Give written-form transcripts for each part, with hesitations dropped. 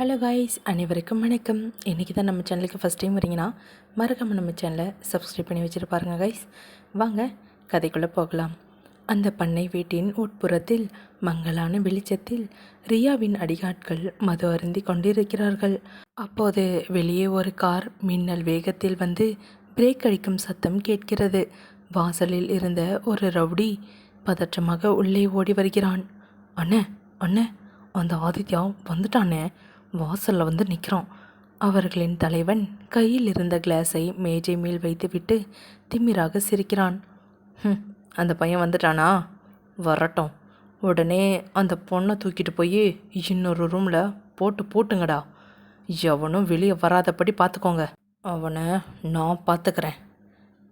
Hello guys, அனைவருக்கும் வணக்கம். இன்றைக்கி தான் நம்ம சேனலுக்கு ஃபஸ்ட் டைம் வரீங்கன்னா மறக்காமல் நம்ம சேனலை சப்ஸ்கிரைப் பண்ணி வச்சுட்டு பாருங்கள் காய்ஸ். வாங்க கதைக்குள்ளே போகலாம். அந்த பண்ணை வீட்டின் உட்புறத்தில் மங்கலான வெளிச்சத்தில் ரியாவின் அடியாட்கள் மது அருந்தி கொண்டிருக்கிறார்கள். அப்போது வெளியே ஒரு கார் மின்னல் வேகத்தில் வந்து பிரேக் அடிக்கும் சத்தம் கேட்கிறது. வாசலில் இருந்த ஒரு ரவுடி பதற்றமாக உள்ளே ஓடி வருகிறான். அண்ணே அண்ணே, அந்த ஆதித்யா வந்துட்டானே, வாசலில் வந்து நிற்கிறான். அவர்களின் தலைவன் கையில் இருந்த கிளாஸை மேஜை மேல் வைத்துவிட்டு திமிராக சிரிக்கிறான். அந்த பையன் வந்துட்டானா? வரட்டும். உடனே அந்த பொண்ணை தூக்கிட்டு போய் இன்னொரு ரூமில் போட்டுங்கடா. எவனும் வெளியே வராதபடி பார்த்துக்கோங்க. அவனை நான் பார்த்துக்கிறேன்.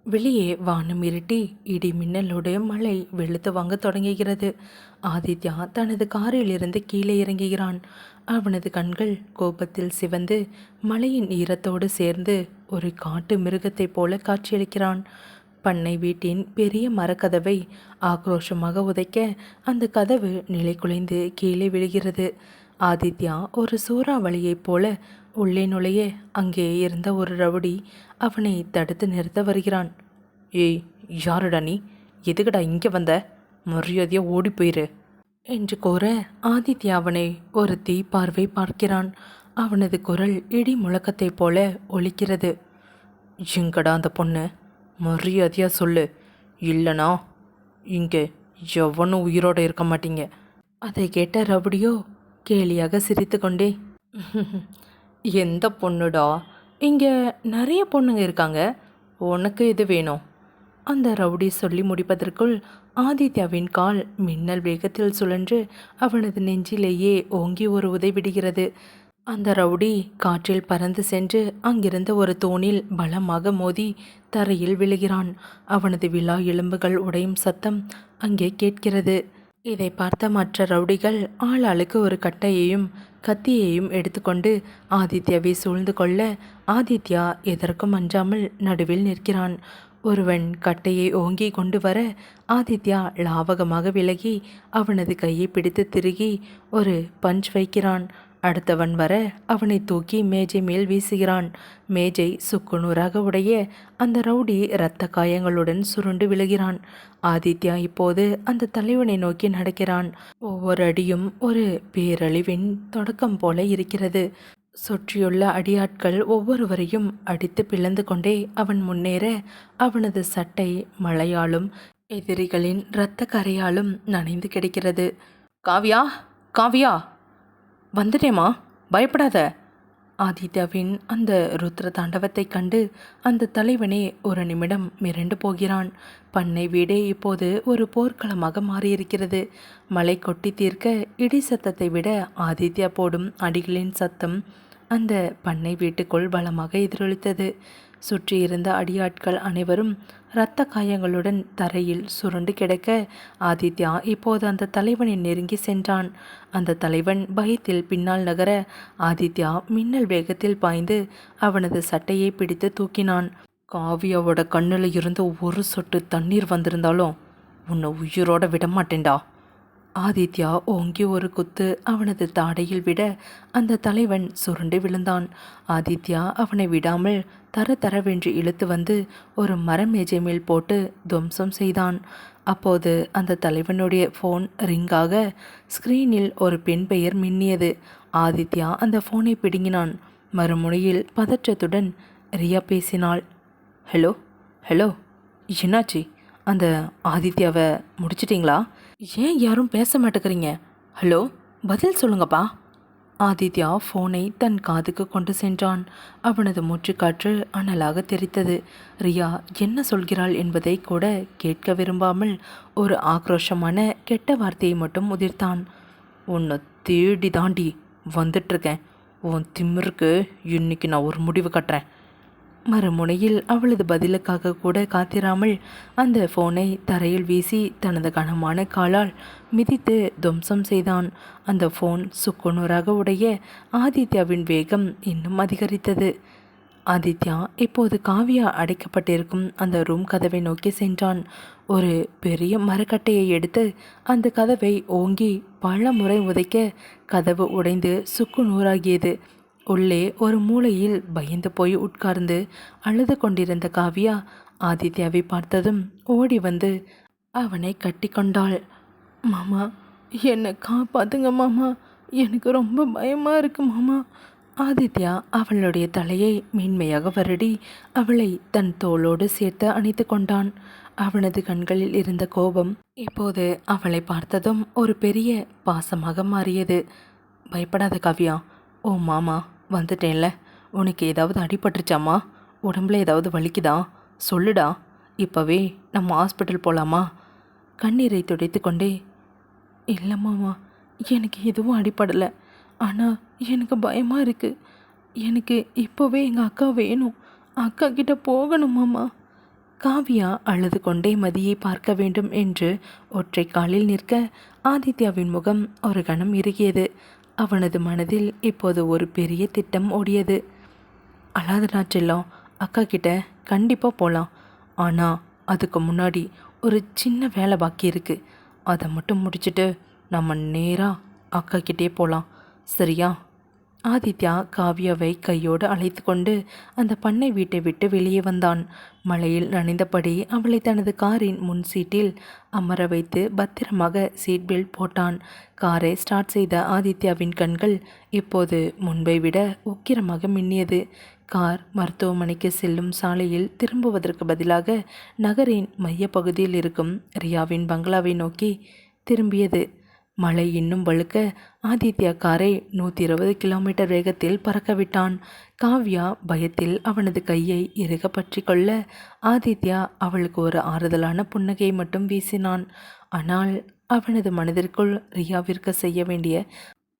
வெளியே வானம் இருட்டி இடி மின்னலோடு மழை வெளுத்து வாங்க தொடங்குகிறது. ஆதித்யா தனது காரில் இருந்து கீழே இறங்குகிறான். அவனது கண்கள் கோபத்தில் சிவந்து மழையின் ஈரத்தோடு சேர்ந்து ஒரு காட்டு மிருகத்தைப் போல காட்சியளிக்கிறான். பண்ணை வீட்டின் பெரிய மரக்கதவை ஆக்ரோஷமாக உதைக்க அந்த கதவு நிலை குலைந்து கீழே விழுகிறது. ஆதித்யா ஒரு சூறாவளியைப் போல உள்ளே நுழைய அங்கே இருந்த ஒரு ரவுடி அவனை தடுத்து நிறுத்த வருகிறான். ஏய், யாருடா நீ? எதுக்குடா இங்கே வந்த? மரியாதையாக ஓடி போயிரு என்று கூற ஆதித்யா அவனை ஒரு தீப்பார்வை பார்க்கிறான். அவனது குரல் இடி முழக்கத்தைப் போல ஒலிக்கிறது. எங்கடா அந்த பொண்ணு? மரியாதையாக சொல்லு, இல்லைனா இங்கே எவனும் உயிரோடு இருக்க மாட்டீங்க. அதை கேட்ட ரவுடியோ கேலியாக சிரித்து கொண்டே, எந்த பொண்ணுடா? இங்கே நிறைய பொண்ணுங்க இருக்காங்க, உனக்கு எது வேணும்? அந்த ரவுடி சொல்லி முடிப்பதற்குள் ஆதித்யாவின் கால் மின்னல் வேகத்தில் சுழன்று அவனது நெஞ்சிலேயே ஓங்கி ஒரு உதைவிடுகிறது. அந்த ரவுடி காற்றில் பறந்து சென்று அங்கிருந்த ஒரு தூணில் பலமாக மோதி தரையில் விழுகிறான். அவனது விலா எலும்புகள் உடையும் சத்தம் அங்கே கேட்கிறது. இதை பார்த்த மற்ற ரவுடிகள் ஆளாளுக்கு ஒரு கட்டையையும் கத்தியையும் எடுத்துக்கொண்டு ஆதித்யாவை சூழ்ந்து கொள்ள ஆதித்யா எதற்கும் அஞ்சாமல் நடுவில் நிற்கிறான். ஒருவன் கட்டையை ஓங்கி கொண்டு வர ஆதித்யா லாவகமாக விலகி அவனது கையை பிடித்து திருகி ஒரு பஞ்ச் வைக்கிறான். அடுத்தவன் வர அவனை தூக்கி மேஜை மேல் வீசுகிறான். மேஜை சுக்குநூறாக உடைய அந்த ரவுடி இரத்த காயங்களுடன் சுருண்டு விழுகிறான். ஆதித்யா இப்போது அந்த தலைவனை நோக்கி நடக்கிறான். ஒவ்வொரு அடியும் ஒரு பேரழிவின் தொடக்கம் போல இருக்கிறது. சுற்றியுள்ள அடியாட்கள் ஒவ்வொருவரையும் அடித்து பிளந்து கொண்டே அவன் முன்னேற அவனது சட்டை மழையாலும் எதிரிகளின் இரத்த கரையாலும் நனைந்து கிடக்கிறது. காவியா, காவியா, வந்துட்டேமா, பயப்படாத. ஆதித்யாவின் அந்த ருத்ர தாண்டவத்தை கண்டு அந்த தலைவனே ஒரு நிமிடம் மிரண்டு போகிறான். பண்ணை வீடே இப்போது ஒரு போர்க்களமாக மாறியிருக்கிறது. மழை கொட்டி தீர்க்க இடி சத்தத்தை விட ஆதித்யா போடும் அடிகளின் சத்தம் அந்த பண்ணை வீட்டுக்குள் பலமாக எதிரொலித்தது. சுற்றியிருந்த அடியாட்கள் அனைவரும் இரத்த காயங்களுடன் தரையில் சுருண்டு கிடக்க ஆதித்யா இப்போது அந்த தலைவனை நெருங்கி சென்றான். அந்த தலைவன் பயத்தில் பின்னால் நகர ஆதித்யா மின்னல் வேகத்தில் பாய்ந்து அவனது சட்டையை பிடித்து தூக்கினான். காவியாவோட கண்ணில் இருந்து ஒரு சொட்டு தண்ணீர் வந்திருந்தாலும் உன்னை உயிரோட விடமாட்டேன்டா. ஆதித்யா ஓங்கி ஒரு குத்து அவனது தாடையில் விட அந்த தலைவன் சுருண்டு விழுந்தான். ஆதித்யா அவனை விடாமல் தரதரவென்று இழுத்து வந்து ஒரு மரமேஜை மேல் போட்டு துவம்சம் செய்தான். அப்போது அந்த தலைவனுடைய ஃபோன் ரிங்காக ஸ்க்ரீனில் ஒரு பெண் பெயர் மின்னியது. ஆதித்யா அந்த ஃபோனை பிடுங்கினான். மறுமுனையில் பதற்றத்துடன் ரியா பேசினாள். ஹலோ ஹலோ, என்னாச்சு? அந்த ஆதித்யாவை முடிச்சிட்டிங்களா? ஏன் யாரும் பேச மாட்டேங்கிறீங்க? ஹலோ, பதில் சொல்லுங்கப்பா. ஆதித்யா ஃபோனை தன் காதுக்கு கொண்டு சென்றான். அவனது மூச்சுக்காற்று அனலாக தெரித்தது. ரியா என்ன சொல்கிறாள் என்பதை கூட கேட்க விரும்பாமல் ஒரு ஆக்ரோஷமான கெட்ட வார்த்தையை மட்டும் உதிர்த்தான். உன்னை தேடி தாண்டி வந்துட்டுருக்கேன். உன் திமிருக்கு இன்னைக்கு நான் ஒரு முடிவு கட்டுறேன். மறுமுனையில் அவளது பதிலுக்காக கூட காத்திராமல் அந்த ஃபோனை தரையில் வீசி தனது கனமான காலால் மிதித்து துவம்சம் செய்தான். அந்த ஃபோன் சுக்குநூறாக உடைய ஆதித்யாவின் வேகம் இன்னும் அதிகரித்தது. ஆதித்யா இப்போது காவியா அடைக்கப்பட்டிருக்கும் அந்த ரூம் கதவை நோக்கி சென்றான். ஒரு பெரிய மரக்கட்டையை எடுத்து அந்த கதவை ஓங்கி பல முறை உதைக்க கதவு உடைந்து சுக்கு நூறாகியது. உள்ளே ஒரு மூலையில் பயந்து போய் உட்கார்ந்து அழுது கொண்டிருந்த காவியா ஆதித்யாவை பார்த்ததும் ஓடி வந்து அவனை கட்டி கொண்டாள். மாமா, என்னை காப்பாத்துங்க மாமா, எனக்கு ரொம்ப பயமாக இருக்கு மாமா. ஆதித்யா அவளுடைய தலையை மென்மையாக வருடி அவளை தன் தோளோடு சேர்த்து அணைத்து கொண்டான். அவனது கண்களில் இருந்த கோபம் இப்போது அவளை பார்த்ததும் ஒரு பெரிய பாசமாக மாறியது. பயப்படாத காவியா, ஓ மாமா வந்துட்டேன்ல. உனக்கு ஏதாவது அடிபட்டுருச்சாமா? உடம்புல ஏதாவது வலிக்குதா? சொல்லுடா, இப்போவே நம்ம ஹாஸ்பிட்டல் போகலாமா? கண்ணீரை துடைத்து கொண்டே, இல்லை மாமா, எனக்கு எதுவும் அடிபடலை. ஆனால் எனக்கு பயமாக இருக்குது. எனக்கு இப்போவே எங்கள் அக்கா வேணும். அக்கா கிட்ட போகணும் மாமா. காவியா அழுது கொண்டே மதியை பார்க்க வேண்டும் என்று ஒற்றை காலில் நிற்க ஆதித்யாவின் முகம் ஒரு கணம் இறுகியது. அவனது மனதில் இப்போது ஒரு பெரிய திட்டம் ஓடியது. அழாதடா செல்லம், அக்கா கிட்ட கண்டிப்பாக போகலாம். ஆனால் அதுக்கு முன்னாடி ஒரு சின்ன வேலை பாக்கி இருக்குது. அதை மட்டும் முடிச்சுட்டு நம்ம நேராக அக்கா கிட்டே போகலாம், சரியா? ஆதித்யா காவியாவை கையோடு அழைத்து கொண்டு அந்த பண்ணை வீட்டை விட்டு வெளியே வந்தான். மழையில் நனைந்தபடி அவளை தனது காரின் முன் சீட்டில் அமர வைத்து பத்திரமாக சீட் பெல்ட் போட்டான். காரை ஸ்டார்ட் செய்த ஆதித்யாவின் கண்கள் இப்போது முன்பை விட உக்கிரமாக மின்னியது. கார் மருத்துவமனைக்கு செல்லும் சாலையில் திரும்புவதற்கு பதிலாக நகரின் மையப்பகுதியில் இருக்கும் ரியாவின் பங்களாவை நோக்கி திரும்பியது. மழை இன்னும் வழுக்க ஆதித்யா காரை 120 கிலோமீட்டர் வேகத்தில் பறக்கவிட்டான். காவ்யா பயத்தில் அவனது கையை இறுக பற்றி கொள்ள ஆதித்யா அவளுக்கு ஒரு ஆறுதலான புன்னகையை மட்டும் வீசினான். ஆனால் அவனது மனதிற்குள் ரியாவிற்கு செய்ய வேண்டிய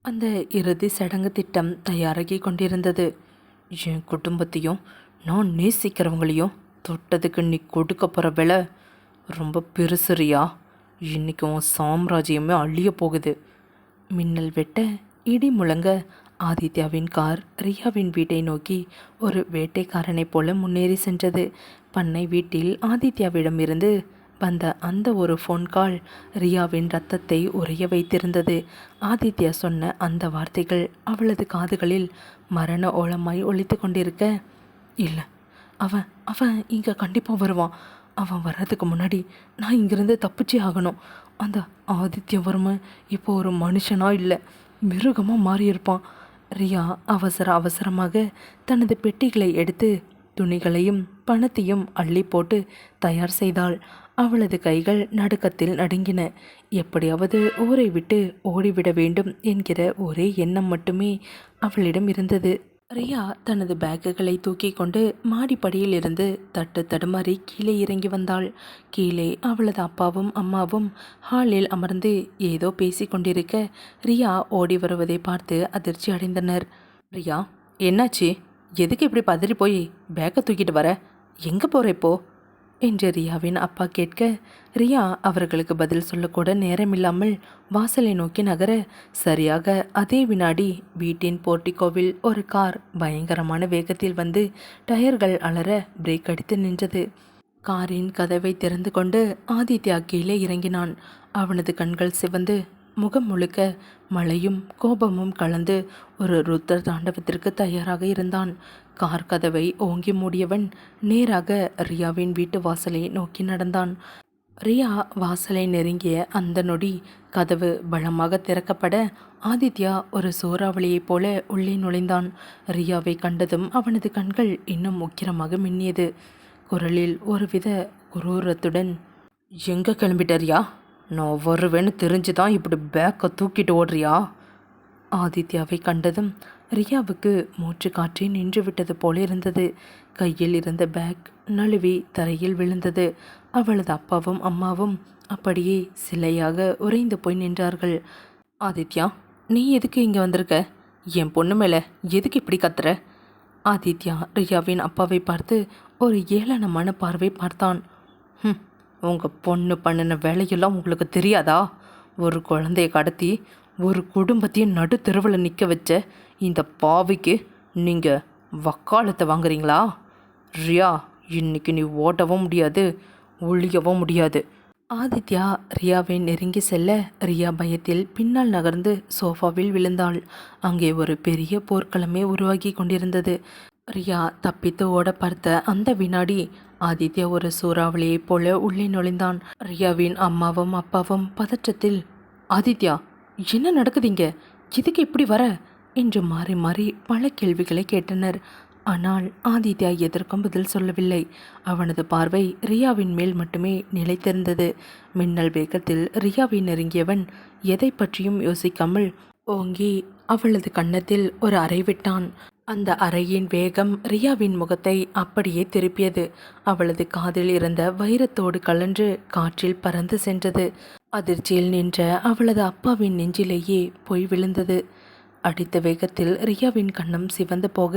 அந்த இறுதி சடங்கு திட்டம் தயாராகி கொண்டிருந்தது. என் குடும்பத்தையும் நான் நேசிக்கிறவங்களையும் தொட்டதுக்கு நீ கொடுக்க போகிற விலை ரொம்ப பெருசு ரியா. இன்னைக்கு உன் சாம்ராஜ்யமே அழிய போகுது. மின்னல் வெட்ட இடி முழங்க ஆதித்யாவின் கார் ரியாவின் வீட்டை நோக்கி ஒரு வேட்டைக்காரனைப் போல முன்னேறி சென்றது. பண்ணை வீட்டில் ஆதித்யாவிடமிருந்து வந்த அந்த ஒரு ஃபோன் கால் ரியாவின் இரத்தத்தை உறைய வைத்திருந்தது. ஆதித்யா சொன்ன அந்த வார்த்தைகள் அவளது காதுகளில் மரண ஓலமாய் ஒலித்து கொண்டிருக்க, இல்லை, அவன் அவன் இங்கே கண்டிப்பாக வருவான். அவன் வர்றதுக்கு முன்னாடி நான் இங்கிருந்து தப்பிச்சே ஆகணும். அந்த ஆதித்யவர்மன் இப்போ ஒரு மனுஷனா இல்லை, மிருகமாக மாறியிருப்பான். ரியா அவசரமாக தனது பெட்டிகளை எடுத்து துணிகளையும் பணத்தையும் அள்ளி போட்டு தயார் செய்தாள். அவளது கைகள் நடுக்கத்தில் நடுங்கின. எப்படியாவது ஊரை விட்டு ஓடிவிட வேண்டும் என்கிற ஒரே எண்ணம் மட்டுமே அவளிடம் இருந்தது. ரியா தனது பேக்குகளை தூக்கி கொண்டு மாடிப்படியில் இருந்து தட்டு தடுமாறி கீழே இறங்கி வந்தாள். கீழே அவளது அப்பாவும் அம்மாவும் ஹாலில் அமர்ந்து ஏதோ பேசி கொண்டிருக்க ரியா ஓடி வருவதை பார்த்து அதிர்ச்சி அடைந்தனர். ரியா, என்னாச்சு? எதுக்கு இப்படி பதறி போய் பேக்கை தூக்கிட்டு வர? எங்கே போகிற இப்போ என்று ரியாவின் அப்பா கேட்க, ரியா அவர்களுக்கு பதில் சொல்லக்கூட நேரமில்லாமல் வாசலை நோக்கி நகர, சரியாக அதே வினாடி வீட்டின் போர்ட்டிகோவில் ஒரு கார் பயங்கரமான வேகத்தில் வந்து டயர்கள் அலற பிரேக் அடித்து நின்றது. காரின் கதவை திறந்து கொண்டு ஆதித்யா கீழே இறங்கினான். அவனது கண்கள் சிவந்து முகம் முழுக்க மழையும் கோபமும் கலந்து ஒரு ருத்ர தாண்டவத்திற்கு தயாராக இருந்தான். கார் கதவை ஓங்கி மூடியவன் நேராக ரியாவின் வீட்டு வாசலை நோக்கி நடந்தான். ரியா வாசலை நெருங்கிய அந்த நொடி கதவு பலமாக திறக்கப்பட ஆதித்யா ஒரு சூறாவளியைப் போல உள்ளே நுழைந்தான். ரியாவை கண்டதும் அவனது கண்கள் இன்னும் உக்கிரமாக மின்னியது. குரலில் ஒருவித குரூரத்துடன், எங்கே கிளம்பிட்ட ரியா? நான் வருவேன்னு தெரிஞ்சு தான் இப்படி பேக்கை தூக்கிட்டு ஓடுறியா? ஆதித்யாவை கண்டதும் ரியாவுக்கு மூச்சு காற்றே நின்று விட்டது போல இருந்தது. கையில் இருந்த பேக் நழுவி தரையில் விழுந்தது. அவளது அப்பாவும் அம்மாவும் அப்படியே சிலையாக உறைந்து போய் நின்றார்கள். ஆதித்யா, நீ எதுக்கு இங்கே வந்திருக்க? என் பொண்ணு மேலே எதுக்கு இப்படி கத்துற? ஆதித்யா ரியாவின் அப்பாவை பார்த்து ஒரு ஏளனமான பார்வை பார்த்தான். உங்கள் பொண்ணு பண்ணின வேலையெல்லாம் உங்களுக்கு தெரியாதா? ஒரு குழந்தைய கடத்தி ஒரு குடும்பத்தையும் நடு தெருவில் நிற்க வச்ச இந்த பாவிக்கு நீங்கள் வக்காலத்தை வாங்குறீங்களா? ரியா, இன்னைக்கு நீ ஓட்டவும் முடியாது, ஒளியவும் முடியாது. ஆதித்யா ரியாவை நெருங்கி செல்ல ரியா பயத்தில் பின்னால் நகர்ந்து சோஃபாவில் விழுந்தாள். அங்கே ஒரு பெரிய போர்க்களமே உருவாகி கொண்டிருந்தது. ரியா தப்பித்து ஓட பார்த்த அந்த வினாடி ஆதித்யா ஒரு சூறாவளியைப் போல உள்ளே நுழைந்தான். ரியாவின் அம்மாவும் அப்பாவும் பதற்றத்தில், ஆதித்யா, என்ன நடக்குதுங்க? எதுக்கு இப்படி வர என்று மாறி மாறி பல கேள்விகளை கேட்டனர். ஆனால் ஆதித்யா எதற்கும் பதில் சொல்லவில்லை. அவனது பார்வை ரியாவின் மேல் மட்டுமே நிலைத்திருந்தது. மின்னல் வேகத்தில் ரியாவை நெருங்கியவன் எதை பற்றியும் யோசிக்காமல் ஓங்கி அவளது கன்னத்தில் ஒரு அறை விட்டான். அந்த அறையின் வேகம் ரியாவின் முகத்தை அப்படியே திருப்பியது. அவளது காதில் இருந்த வைரத்தோடு கலன்று காற்றில் பறந்து சென்றது. அதிர்ச்சியில் நின்ற அவளது அப்பாவின் நெஞ்சிலேயே போய் விழுந்தது. அடித்த வேகத்தில் ரியாவின் கன்னம் சிவந்து போக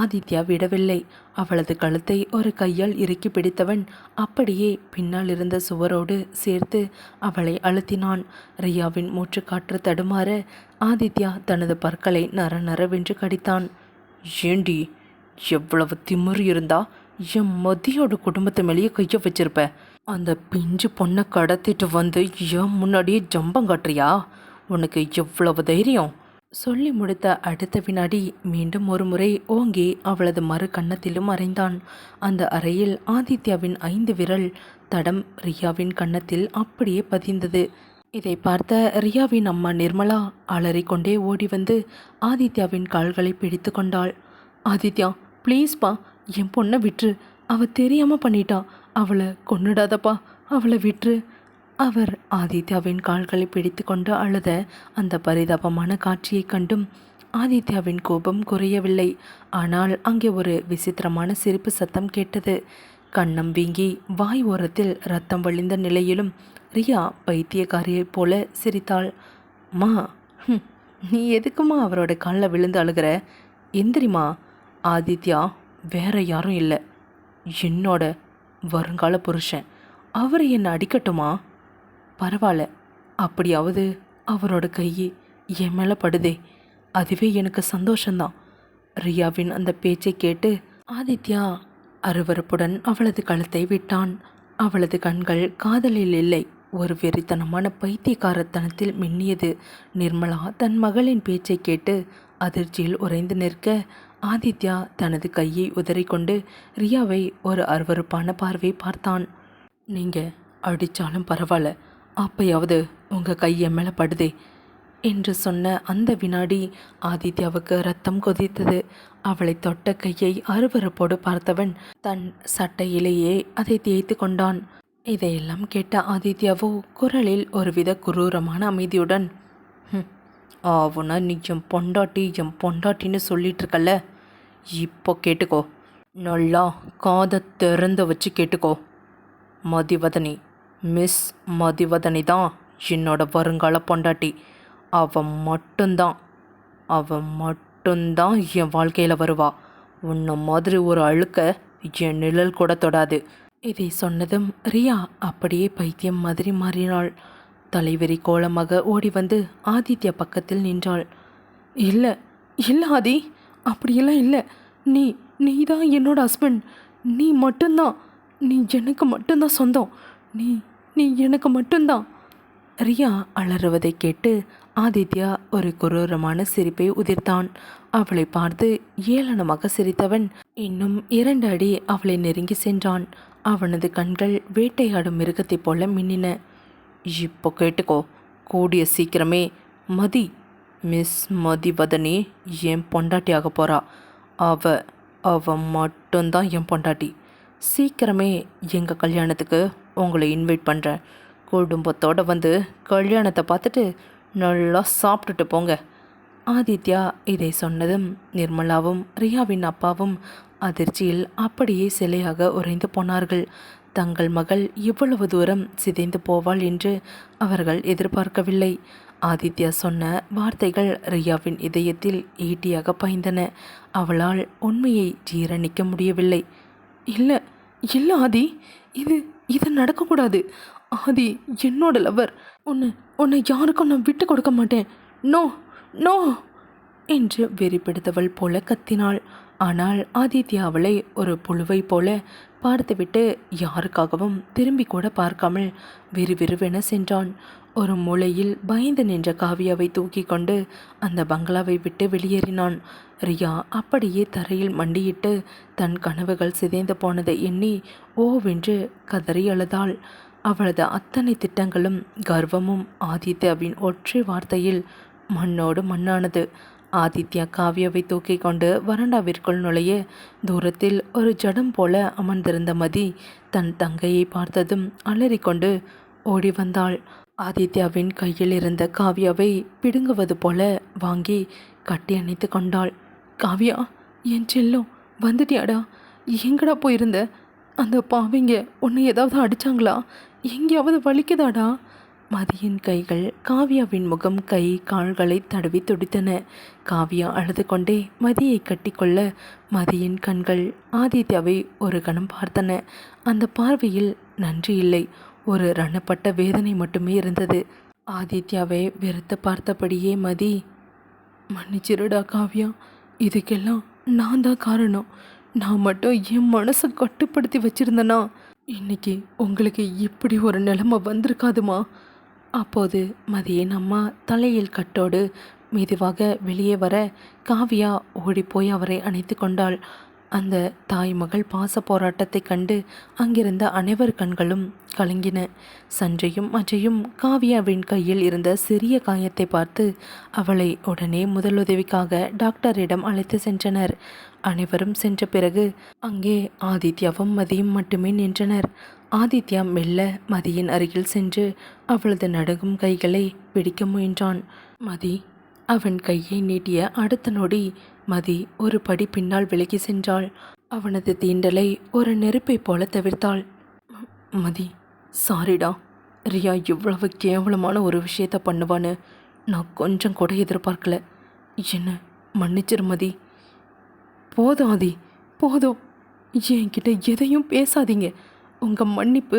ஆதித்யா விடவில்லை. அவளது கழுத்தை ஒரு கையால் இறுக்கி பிடித்தவன் அப்படியே பின்னால் இருந்த சுவரோடு சேர்த்து அவளை அழுத்தினான். ரியாவின் மூச்சுக்காற்று தடுமாற ஆதித்யா தனது பற்களை நரநரவென்று கடித்தான். ஏண்டி, எவ்வளவு திமிரு இருந்தா என் மதியோட குடும்பத்தை மேலேயே கைய வச்சிருப்ப? அந்த பிஞ்சு பொண்ணை கடத்திட்டு வந்து என் முன்னாடியே ஜம்பம் காட்டுறியா? உனக்கு எவ்வளவு தைரியம்? சொல்லி முடித்த அடுத்த வினாடி மீண்டும் ஒரு முறை ஓங்கி அவளது மறு கன்னத்திலும் அறைந்தான். அந்த அறையில் ஆதித்யாவின் 5 விரல் தடம் ரியாவின் கன்னத்தில் அப்படியே பதிந்தது. இதை பார்த்த ரியாவின் அம்மா நிர்மலா அலறிக்கொண்டே ஓடி வந்து ஆதித்யாவின் கால்களை பிடித்து கொண்டாள். ஆதித்யா, ப்ளீஸ்ப்பா, என் பொண்ணை விட்டுரு. அவ தெரியாமல் பண்ணிட்டா. அவளை கொன்னுடாதப்பா, அவளை விட்டுரு. அவர் ஆதித்யாவின் கால்களை பிடித்து கொண்டு அழுத அந்த பரிதாபமான காட்சியை கண்டும் ஆதித்யாவின் கோபம் குறையவில்லை. ஆனால் அங்கே ஒரு விசித்திரமான சிரிப்பு சத்தம் கேட்டது. கன்னம் வீங்கி வாய் ஓரத்தில் ரத்தம் வழிந்த நிலையிலும் ரியா பைத்தியக்காரியைப் போல சிரித்தாள். மா, நீ எதுக்குமா அவரோட காலில் விழுந்து அழுகிற? எந்திரிமா. ஆதித்யா வேற யாரும் இல்லை, என்னோட வருங்கால புருஷன். அவர் என்னை அடிக்கட்டுமா? பரவாயில்ல, அப்படியாவது அவரோட கை என் மேலே படுதே, அதுவே எனக்கு சந்தோஷந்தான். ரியாவின் அந்த பேச்சை கேட்டு ஆதித்யா அருவருப்புடன் அவளது கழுத்தை விட்டான். அவளது கண்கள் காதலில் இல்லை, ஒரு வெறித்தனமான பைத்தியக்காரத்தனத்தில் மின்னியது. நிர்மலா தன் மகளின் பேச்சை கேட்டு அதிர்ச்சியில் உறைந்து நிற்க ஆதித்யா தனது கையை உதறிக்கொண்டு ரியாவை ஒரு அருவருப்பான பார்வை பார்த்தான். நீங்கள் அடித்தாலும் பரவாயில்ல, அப்பயாவது உங்கள் கை என் மேலே படுதே என்று சொன்ன அந்த வினாடி ஆதித்யாவுக்கு ரத்தம் கொதித்தது. அவளை தொட்ட கையை அருவருப்போடு பார்த்தவன் தன் சட்டையிலேயே அதை தேய்த்து கொண்டான். இதையெல்லாம் கேட்ட ஆதித்யாவோ குரலில் ஒருவித குரூரமான அமைதியுடன், அவனா நீ என் பொண்டாட்டின்னு சொல்லிட்டு இருக்கல்ல, இப்போ கேட்டுக்கோ, நல்லா காதை திறந்து வச்சு கேட்டுக்கோ. மதிவதனி, மிஸ் மதிவதனி தான் என்னோட வருங்கால பொண்டாட்டி. அவன் மட்டும்தான் என் வாழ்க்கையில் வருவா. உன்னை மாதிரி ஒரு அழுக்க என் நிழல் கூட தொடாது. இதை சொன்னதும் ரியா அப்படியே பைத்தியம் மாதிரி மாறினாள். தலைவெறி கோலமாக ஓடி வந்து ஆதித்யா பக்கத்தில் நின்றாள். இல்லை இல்லை ஆதி, அப்படியெல்லாம் இல்லை. நீ தான் என்னோட ஹஸ்பண்ட். நீ மட்டும்தான், நீ எனக்கு மட்டும்தான் சொந்தம். நீ எனக்கு மட்டும்தான். ரியா அலறுவதை கேட்டு ஆதித்யா ஒரு குரூரமான சிரிப்பை உதிர்த்தான். அவளை பார்த்து ஏளனமாக சிரித்தவன் இன்னும் 2 அடி அவளை நெருங்கி சென்றான். அவனது கண்கள் வேட்டையாடும் மிருகத்தைப் போல மின்னின. இப்போ கேட்டுக்கோ, கூடிய சீக்கிரமே மிஸ் மதிவதனி என் பொண்டாட்டியாக போகிறா. அவ மட்டும்தான் என் பொண்டாட்டி. சீக்கிரமே எங்கள் கல்யாணத்துக்கு உங்களை இன்வைட் பண்ணுறேன். குடும்பத்தோடு வந்து கல்யாணத்தை பார்த்துட்டு நல்லா சாப்பிட்டுட்டு போங்க. ஆதித்யா இதை சொன்னதும் நிர்மலாவும் ரியாவின் அப்பாவும் அதிர்ச்சியில் அப்படியே சிலையாக உறைந்து போனார்கள். தங்கள் மகள் இவ்வளவு தூரம் சிதைந்து போவாள் என்று அவர்கள் எதிர்பார்க்கவில்லை. ஆதித்யா சொன்ன வார்த்தைகள் ரியாவின் இதயத்தில் ஈட்டியாக பாய்ந்தன. அவளால் உண்மையை ஜீரணிக்க முடியவில்லை. இல்லை இல்லை ஆதி, இது நடக்கக்கூடாது. ஆதி என்னோட லவர். உன்னை யாருக்கும் நான் விட்டு கொடுக்க மாட்டேன். No no. என்று வெறி பிடித்தவள் போல கத்தினாள். ஆனால் ஆதித்யா அவளை ஒரு புழுவை போல பார்த்துவிட்டு யாருக்காகவும் திரும்பி கூட பார்க்காமல் விறுவிறுவென சென்றான். ஒரு மூலையில் பயந்து நின்ற காவியாவை தூக்கி கொண்டு அந்த பங்களாவை விட்டு வெளியேறினான். ரியா அப்படியே தரையில் மண்டியிட்டு தன் கனவுகள் சிதைந்து போனதை எண்ணி ஓவென்று கதறி அழுதாள். அவளது அத்தனை திட்டங்களும் கர்வமும் ஆதித்யாவின் ஒற்றை வார்த்தையில் மண்ணோடு மண்ணானது. ஆதித்யா காவியாவை தூக்கி கொண்டு வராண்டாவிற்குள் நுழைய தூரத்தில் ஒரு ஜடம் போல அமர்ந்திருந்த மதி தன் தங்கையை பார்த்ததும் அலறிக்கொண்டு ஓடி வந்தாள். ஆதித்யாவின் கையில் இருந்த காவியாவை பிடுங்குவது போல வாங்கி கட்டி அணைத்து கொண்டாள். காவியா, என் செல்லம், வந்துட்டியாடா? எங்கடா போயிருந்த? அந்த பாவிங்க உன்னை ஏதாவது அடிச்சாங்களா? எங்கேயாவது வலிக்குதாடா? மதியின் கைகள் காவியாவின் முகம், கை, கால்களை தடவி துடித்தன. காவியா அழுது கொண்டே மதியை கட்டிக்கொள்ள மதியின் கண்கள் ஆதித்யாவை ஒரு கணம் பார்த்தன. அந்த பார்வையில் நன்றி இல்லை, ஒரு ரணப்பட்ட வேதனை மட்டுமே இருந்தது. ஆதித்யாவை வெறுத்து பார்த்தபடியே மதி, மன்னிச்சிருடா காவியா, இதுக்கெல்லாம் நான் தான் காரணம். நான் மட்டும் என் மனசை கட்டுப்படுத்தி வச்சிருந்தேனா இன்னைக்கு உங்களுக்கு இப்படி ஒரு நிலைமை வந்திருக்காதுமா. அப்போது மதியின் அம்மா தலையில் கட்டோடு மெதுவாக வெளியே வர காவியா ஓடிப்போய் அவரை அணைத்து கொண்டாள். அந்த தாய் மகள் பாச போராட்டத்தை கண்டு அங்கிருந்த அனைவர் கண்களும் கலங்கின. சஞ்சயும் அஜயும் காவியாவின் கையில் இருந்த சிறிய காயத்தை பார்த்து அவளை உடனே முதலுதவிக்காக டாக்டரிடம் அழைத்து சென்றனர். அனைவரும் சென்ற பிறகு அங்கே ஆதித்யாவும் மதியும் மட்டுமே நின்றனர். ஆதித்யா மெல்ல மதியின் அருகில் சென்று அவளது நடுங்கும் கைகளை பிடிக்க முயன்றான். மதி அவன் கையை நீட்டிய அடுத்த நொடி மதி ஒரு படி பின்னால் விலகி சென்றாள். அவனது தீண்டலை ஒரு நெருப்பை போல தவிர்த்தாள். மதி, சாரிடா. ரியா இவ்வளவு கேவலமான ஒரு விஷயத்த பண்ணுவான்னு நான் கொஞ்சம் கூட எதிர்பார்க்கல. என்ன மன்னிச்சிரு மதி. போதும் ஆதி, போதும். என்கிட்ட எதையும் பேசாதீங்க. உங்கள் மன்னிப்பு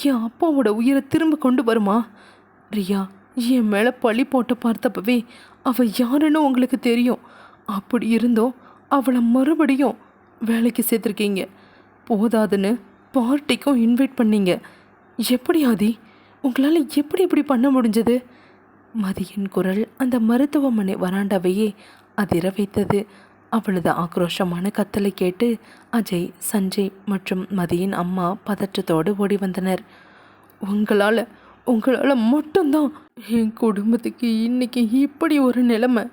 என் அப்பாவோட உயிரை திரும்ப கொண்டு வருமா? ரியா என் மேலே பழி போட்டு பார்த்தப்பவே அவள் யாருன்னு உங்களுக்கு தெரியும். அப்படி இருந்தோம் அவளை மறுபடியும் வேலைக்கு சேர்த்துருக்கீங்க. போதாதுன்னு பார்ட்டிக்கும் இன்வைட் பண்ணீங்க. எப்படி ஆதி, உங்களால் எப்படி இப்படி பண்ண முடிஞ்சது? மதியின் குரல் அந்த மருத்துவமனை வராண்டாவையே அதிர வைத்தது. அவளது ஆக்ரோஷமான கத்தலை கேட்டு அஜய், சஞ்சய் மற்றும் மதியின் அம்மா பதற்றத்தோடு ஓடி வந்தனர். உங்களால் மட்டும்தான் என் குடும்பத்துக்கு இன்னைக்கு இப்படி ஒரு நிலைமை.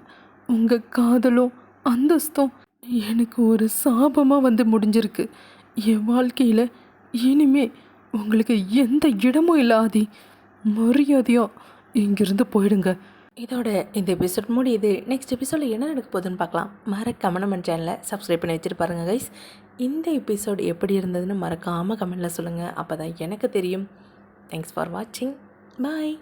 உங்கள் காதலும் அந்தஸ்தும் எனக்கு ஒரு சாபமாக வந்து முடிஞ்சிருக்கு. என் வாழ்க்கையில் இனிமே உங்களுக்கு எந்த இடமும் இல்லை ஆதி. மரியாதையாக இங்கிருந்து போயிடுங்க. இதோட இந்த எபிசோட் முடியுது. நெக்ஸ்ட் எபிசோடில் என்ன நடக்க போகுதுன்னு பார்க்கலாம். மறக்காம நம்ம சேனலை சப்ஸ்கிரைப் பண்ணி வச்சுட்டு பாருங்கள் கைஸ். இந்த எபிசோடு எப்படி இருந்ததுன்னு மறக்காமல் கமெண்டில் சொல்லுங்கள். அப்போ தான் எனக்கு தெரியும். தேங்க்ஸ் ஃபார் வாட்சிங். பாய்.